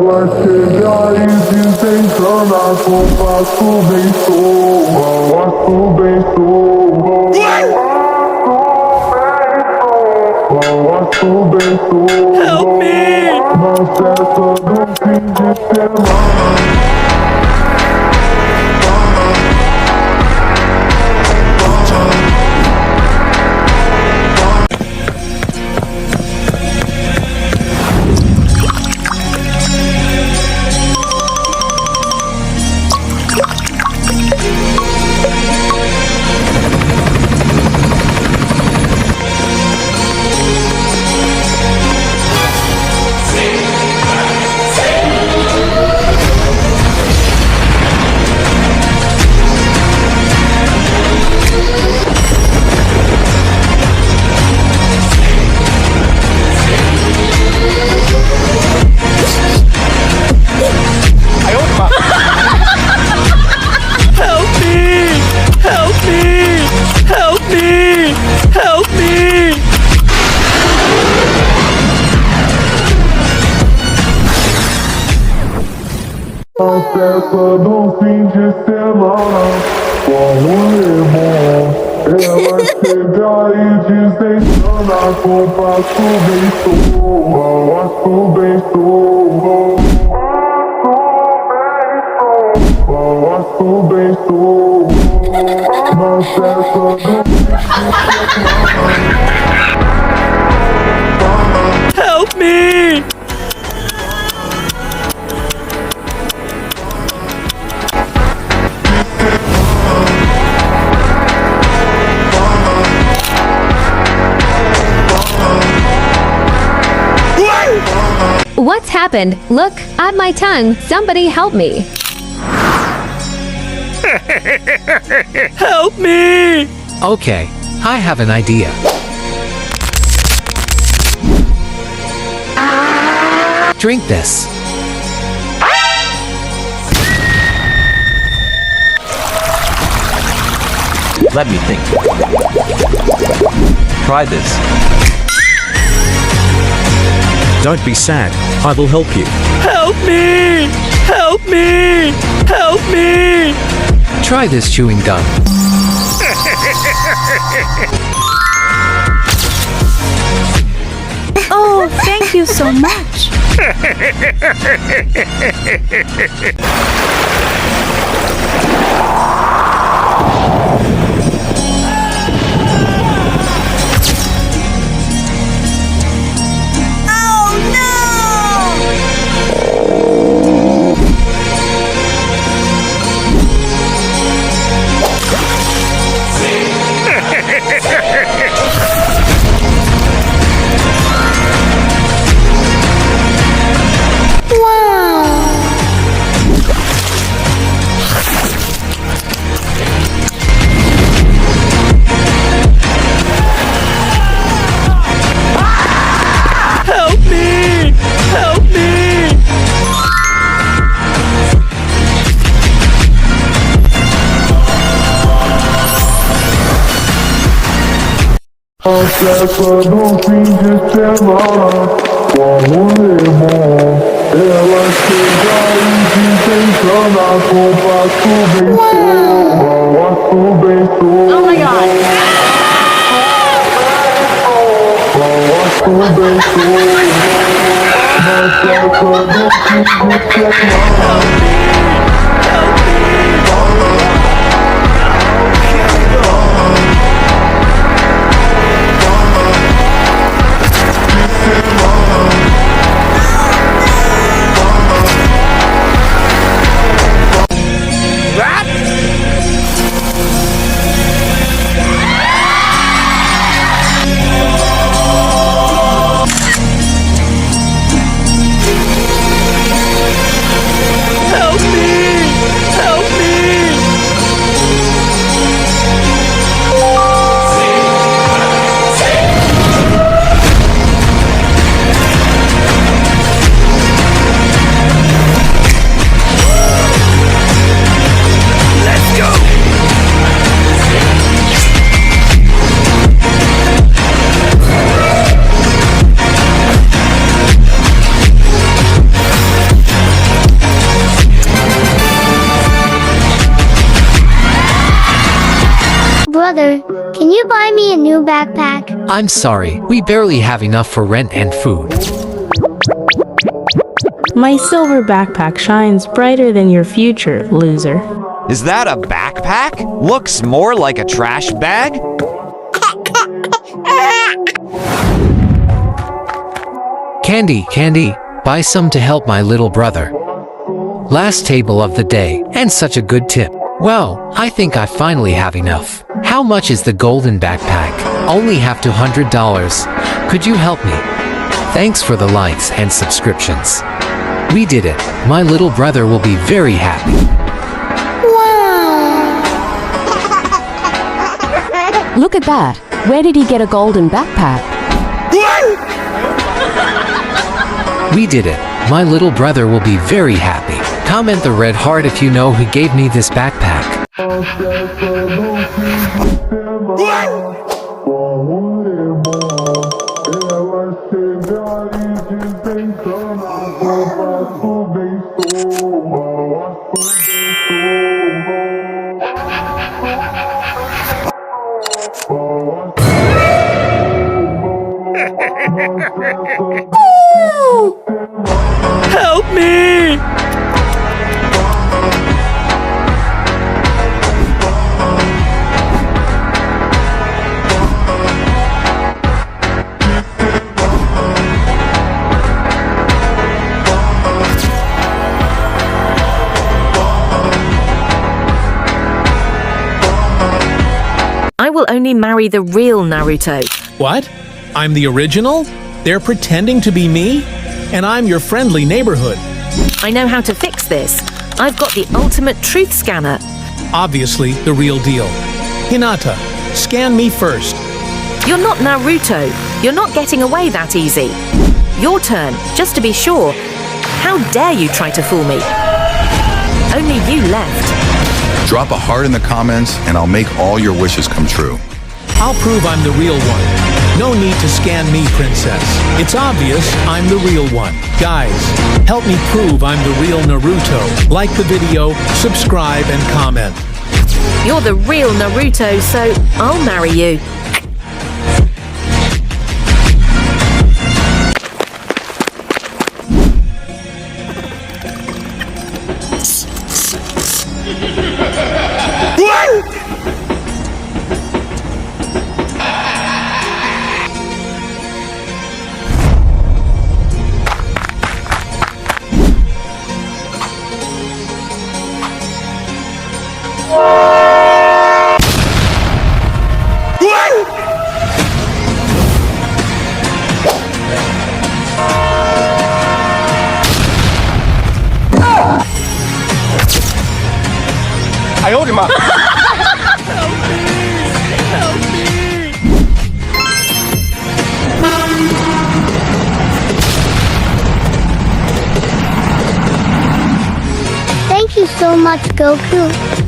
Ela chega e desencana com passo bem solto, passo bem solto, passo bem solto. Help me! Na festa do fim de semana. A festa do fim de semana, como limão. Ela chega e desencana com passo bem solto, passo bem solto, passo bem solto. Na festa do fim de semana. Help me! What's happened? Look, at my tongue. Somebody help me. Help me! Okay, I have an idea. Drink this. Let me think. Try this. Don't be sad. I will help you. Help me! Help me! Help me! Try this chewing gum. Oh, thank you so much. A festa do fim de semana, como limão. Ela chega e desencana com passo bem solto, passo bem solto. Oh my god. Passo bem solto. Na festa do fim de semana. Help Brother, can you buy me a new backpack? I'm sorry, we barely have enough for rent and food. My silver backpack shines brighter than your future, loser. Is that a backpack? Looks more like a trash bag. Candy, buy some to help my little brother. Last table of the day, and such a good tip. Well, I think I finally have enough. How much is the golden backpack? Only have $200. Could you help me? Thanks for the likes and subscriptions. We did it. My little brother will be very happy. Look at that. Where did he get a golden backpack? We did it. My little brother will be very happy. Comment the red heart if you know who gave me this backpack. Help me! I will only marry the real Naruto. What? I'm the original? They're pretending to be me? And I'm your friendly neighborhood. I know how to fix this. I've got the ultimate truth scanner. Obviously, the real deal. Hinata, scan me first. You're not Naruto. You're not getting away that easy. Your turn, just to be sure. How dare you try to fool me? Only you left. Drop a heart in the comments and I'll make all your wishes come true. I'll prove I'm the real one. No need to scan me, princess. It's obvious I'm the real one. Guys, help me prove I'm the real Naruto. Like the video, subscribe, and comment. You're the real Naruto, so I'll marry you. Thank you so much, Goku.